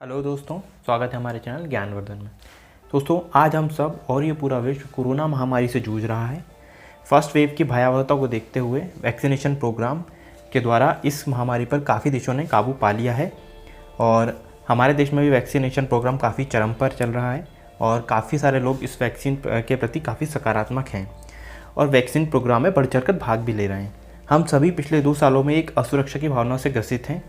Hello दोस्तों, स्वागत है हमारे चैनल ज्ञानवर्धन में। दोस्तों, आज हम सब और ये पूरा विश्व कोरोना महामारी से जूझ रहा है। फर्स्ट वेव की भयावहता को देखते हुए वैक्सीनेशन प्रोग्राम के द्वारा इस महामारी पर काफ़ी देशों ने काबू पा लिया है और हमारे देश में भी वैक्सीनेशन प्रोग्राम काफ़ी चरम पर चल रहा है और काफ़ी सारे लोग इस वैक्सीन के प्रति काफ़ी सकारात्मक हैं और वैक्सीन प्रोग्राम में बढ़ चढ़कर भाग भी ले रहे हैं। हम सभी पिछले 2 सालों में एक असुरक्षा की भावना से ग्रसित हैं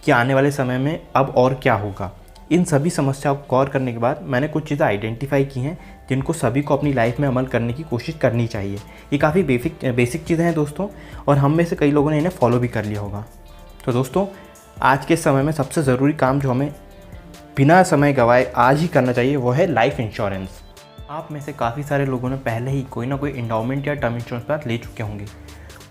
कि आने वाले समय में अब और क्या होगा। इन सभी समस्याओं को गौर करने के बाद मैंने कुछ चीज़ें आइडेंटिफाई की हैं जिनको सभी को अपनी लाइफ में अमल करने की कोशिश करनी चाहिए। ये काफ़ी बेसिक चीज़ें हैं दोस्तों, और हम में से कई लोगों ने इन्हें फॉलो भी कर लिया होगा। तो दोस्तों, आज के समय में सबसे ज़रूरी काम जो हमें बिना समय गंवाए आज ही करना चाहिए वो है लाइफ इंश्योरेंस। आप में से काफ़ी सारे लोगों ने पहले ही कोई ना कोई एंडाउमेंट या टर्म इंश्योरेंस प्लान ले चुके होंगे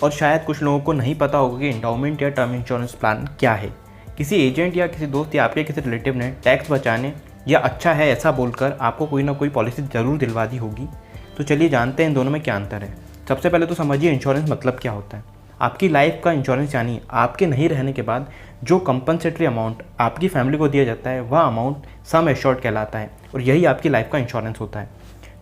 और शायद कुछ लोगों को नहीं पता होगा कि एंडाउमेंट या टर्म इंश्योरेंस प्लान क्या है। किसी एजेंट या किसी दोस्त या आपके किसी रिलेटिव ने टैक्स बचाने या अच्छा है ऐसा बोलकर आपको कोई ना कोई पॉलिसी ज़रूर दिलवा दी होगी। तो चलिए जानते हैं इन दोनों में क्या अंतर है। सबसे पहले तो समझिए इंश्योरेंस मतलब क्या होता है। आपकी लाइफ का इंश्योरेंस यानी आपके नहीं रहने के बाद जो कंपनसेटरी अमाउंट आपकी फैमिली को दिया जाता है वह अमाउंट सम एश्योर्ड कहलाता है और यही आपकी लाइफ का इंश्योरेंस होता है।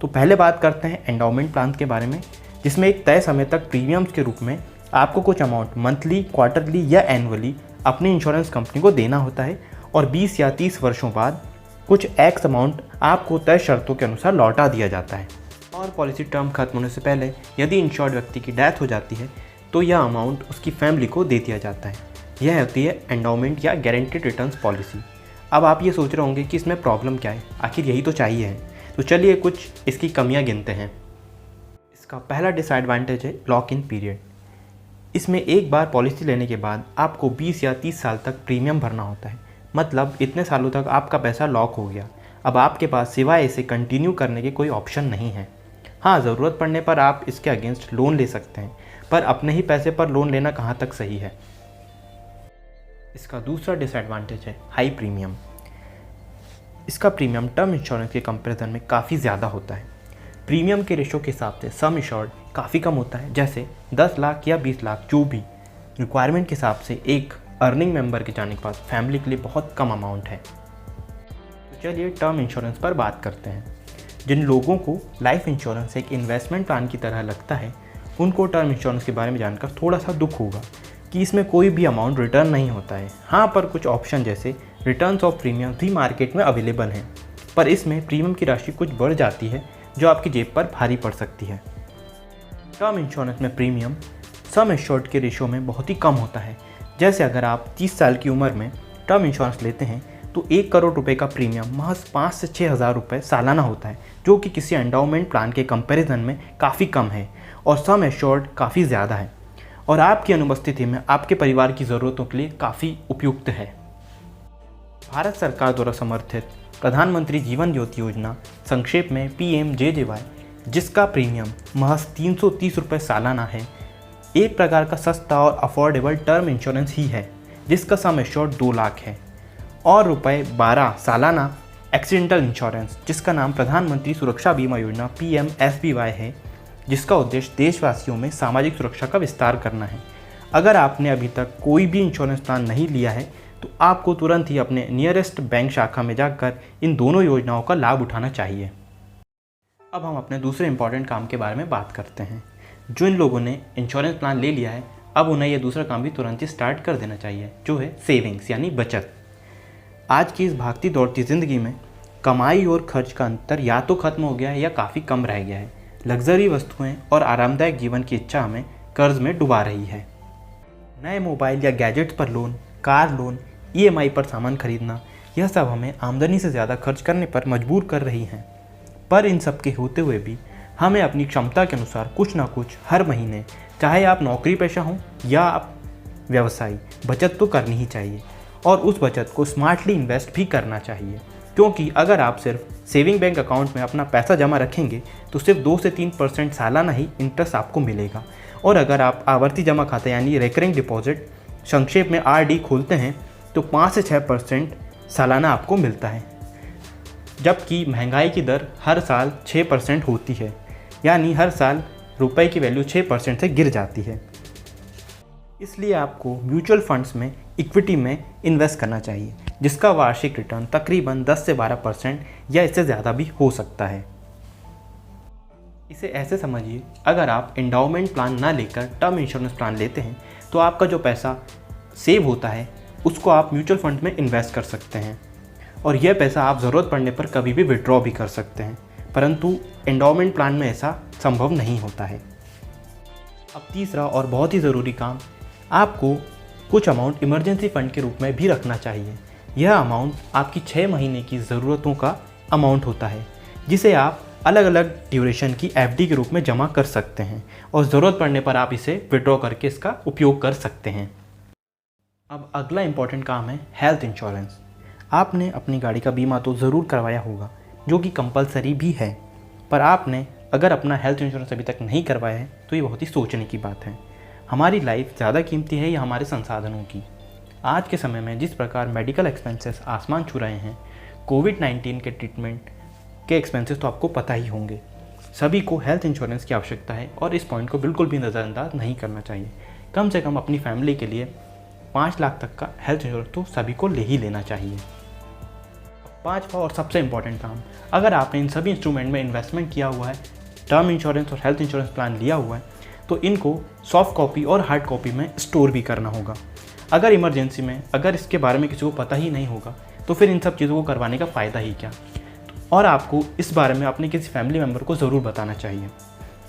तो पहले बात करते हैं एंडाउमेंट प्लान के बारे में, जिसमें एक तय समय तक प्रीमियम्स के रूप में आपको कुछ अमाउंट मंथली, क्वार्टरली या एनुअली अपनी इंश्योरेंस कंपनी को देना होता है और 20 या 30 वर्षों बाद कुछ एक्स अमाउंट आपको तय शर्तों के अनुसार लौटा दिया जाता है। और पॉलिसी टर्म खत्म होने से पहले यदि इंश्योर्ड व्यक्ति की डेथ हो जाती है तो यह अमाउंट उसकी फैमिली को दे दिया जाता है। यह होती है एंडाउमेंट या गारंटीड रिटर्न्स पॉलिसी। अब आप ये सोच रहे होंगे कि इसमें प्रॉब्लम क्या है, आखिर यही तो चाहिए है। तो चलिए कुछ इसकी कमियाँ गिनते हैं। इसका पहला डिसएडवांटेज है लॉक इन पीरियड। इसमें एक बार पॉलिसी लेने के बाद आपको 20 या 30 साल तक प्रीमियम भरना होता है। मतलब इतने सालों तक आपका पैसा लॉक हो गया। अब आपके पास सिवाय इसे कंटिन्यू करने के कोई ऑप्शन नहीं है। हाँ, ज़रूरत पड़ने पर आप इसके अगेंस्ट लोन ले सकते हैं, पर अपने ही पैसे पर लोन लेना कहाँ तक सही है। इसका दूसरा डिसएडवांटेज है हाई प्रीमियम। इसका प्रीमियम टर्म इंश्योरेंस के कंपैरिजन में काफ़ी ज़्यादा होता है। प्रीमियम के रेशो के हिसाब से सम एश्योर्ड काफ़ी कम होता है, जैसे 10 लाख या 20 लाख जो भी रिक्वायरमेंट के हिसाब से एक अर्निंग मेंबर के जाने के बाद फैमिली के लिए बहुत कम अमाउंट है। तो चलिए टर्म इंश्योरेंस पर बात करते हैं। जिन लोगों को लाइफ इंश्योरेंस एक इन्वेस्टमेंट प्लान की तरह लगता है उनको टर्म इंश्योरेंस के बारे में जानकर थोड़ा सा दुख होगा कि इसमें कोई भी अमाउंट रिटर्न नहीं होता है। हाँ, पर कुछ ऑप्शन जैसे रिटर्न्स ऑफ प्रीमियम भी मार्केट में अवेलेबल हैं, पर इसमें प्रीमियम की राशि कुछ बढ़ जाती है जो आपकी जेब पर भारी पड़ सकती है। टर्म इंश्योरेंस में प्रीमियम सम एश्योर्ड के रेशो में बहुत ही कम होता है। जैसे अगर आप 30 साल की उम्र में टर्म इंश्योरेंस लेते हैं तो 1 करोड़ रुपए का प्रीमियम महज 5 से 6 हज़ार रुपये सालाना होता है, जो कि किसी एंडाउमेंट प्लान के कंपैरिजन में काफ़ी कम है और सम एश्योर्ड काफ़ी ज़्यादा है और आपकी अनुपस्थिति में आपके परिवार की ज़रूरतों के लिए काफ़ी उपयुक्त है। भारत सरकार द्वारा समर्थित प्रधानमंत्री जीवन ज्योति योजना, संक्षेप में PMJJY, जिसका प्रीमियम महज 330 रुपये सालाना है, एक प्रकार का सस्ता और अफोर्डेबल टर्म इंश्योरेंस ही है जिसका सम एश्योर्ड 2 लाख है, और ₹12 सालाना एक्सीडेंटल इंश्योरेंस जिसका नाम प्रधानमंत्री सुरक्षा बीमा योजना PMSBY है, जिसका उद्देश्य देशवासियों में सामाजिक सुरक्षा का विस्तार करना है। अगर आपने अभी तक कोई भी इंश्योरेंस प्लान नहीं लिया है तो आपको तुरंत ही अपने नियरेस्ट बैंक शाखा में जाकर इन दोनों योजनाओं का लाभ उठाना चाहिए। अब हम अपने दूसरे इंपॉर्टेंट काम के बारे में बात करते हैं। जो इन लोगों ने इंश्योरेंस प्लान ले लिया है अब उन्हें यह दूसरा काम भी तुरंत ही स्टार्ट कर देना चाहिए, जो है सेविंग्स यानी बचत। आज की इस भागती दौड़ती ज़िंदगी में कमाई और खर्च का अंतर या तो खत्म हो गया है या काफ़ी कम रह गया है। लग्जरी वस्तुएं और आरामदायक जीवन की इच्छा हमें कर्ज में डुबा रही है। नए मोबाइल या गैजेट्स पर लोन, कार लोन, EMI पर सामान खरीदना, यह सब हमें आमदनी से ज़्यादा खर्च करने पर मजबूर कर रही हैं। पर इन सब के होते हुए भी हमें अपनी क्षमता के अनुसार कुछ ना कुछ हर महीने, चाहे आप नौकरी पेशा हों या आप व्यवसायी, बचत तो करनी ही चाहिए और उस बचत को स्मार्टली इन्वेस्ट भी करना चाहिए। क्योंकि अगर आप सिर्फ सेविंग बैंक अकाउंट में अपना पैसा जमा रखेंगे तो सिर्फ 2 से 3% सालाना ही इंटरेस्ट आपको मिलेगा, और अगर आप आवर्ती जमा खाता यानी रिकरिंग डिपॉजिट, संक्षेप में RD खोलते हैं तो 5 से 6% सालाना आपको मिलता है, जबकि महंगाई की दर हर साल 6% होती है, यानी हर साल रुपए की वैल्यू 6% से गिर जाती है। इसलिए आपको म्यूचुअल फंड्स में, इक्विटी में इन्वेस्ट करना चाहिए। जिसका वार्षिक रिटर्न तकरीबन 10 से 12% या इससे ज़्यादा भी हो सकता है। इसे ऐसे समझिए, अगर आप एंडाउमेंट प्लान ना लेकर टर्म इंश्योरेंस प्लान लेते हैं तो आपका जो पैसा सेव होता है उसको आप म्यूचुअल फंड में इन्वेस्ट कर सकते हैं और यह पैसा आप ज़रूरत पड़ने पर कभी भी विड्रॉ भी कर सकते हैं, परंतु एंडाउमेंट प्लान में ऐसा संभव नहीं होता है। अब तीसरा और बहुत ही ज़रूरी काम, आपको कुछ अमाउंट इमरजेंसी फ़ंड के रूप में भी रखना चाहिए। यह अमाउंट आपकी 6 महीने की ज़रूरतों का अमाउंट होता है, जिसे आप अलग अलग ड्यूरेशन की एफडी के रूप में जमा कर सकते हैं और ज़रूरत पड़ने पर आप इसे विड्रॉ करके इसका उपयोग कर सकते हैं। अब अगला इम्पॉर्टेंट काम है हेल्थ इंश्योरेंस। आपने अपनी गाड़ी का बीमा तो ज़रूर करवाया होगा, जो कि कंपलसरी भी है, पर आपने अगर अपना हेल्थ इंश्योरेंस अभी तक नहीं करवाया है तो ये बहुत ही सोचने की बात है। हमारी लाइफ ज़्यादा कीमती है या हमारे संसाधनों की? आज के समय में जिस प्रकार मेडिकल एक्सपेंसेस आसमान छू रहे हैं, कोविड-19 के ट्रीटमेंट के एक्सपेंसेस तो आपको पता ही होंगे। सभी को हेल्थ इंश्योरेंस की आवश्यकता है और इस पॉइंट को बिल्कुल भी नज़रअंदाज नहीं करना चाहिए। कम से कम अपनी फैमिली के लिए 5 लाख तक का हेल्थ इंश्योरेंस तो सभी को ले ही लेना चाहिए। पांचवा और सबसे इम्पॉर्टेंट काम, अगर आपने इन सभी इंस्ट्रूमेंट में इन्वेस्टमेंट किया हुआ है, टर्म इंश्योरेंस और हेल्थ इंश्योरेंस प्लान लिया हुआ है, तो इनको सॉफ्ट कॉपी और हार्ड कॉपी में स्टोर भी करना होगा। अगर इमरजेंसी में अगर इसके बारे में किसी को पता ही नहीं होगा तो फिर इन सब चीज़ों को करवाने का फ़ायदा ही क्या। और आपको इस बारे में अपने किसी फैमिली मेम्बर को ज़रूर बताना चाहिए।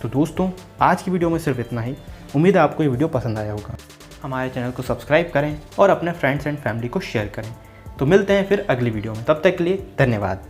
तो दोस्तों, आज की वीडियो में सिर्फ इतना ही। उम्मीद है आपको ये वीडियो पसंद आया होगा। हमारे चैनल को सब्सक्राइब करें और अपने फ्रेंड्स एंड फैमिली को शेयर करें। तो मिलते हैं फिर अगली वीडियो में, तब तक के लिए धन्यवाद।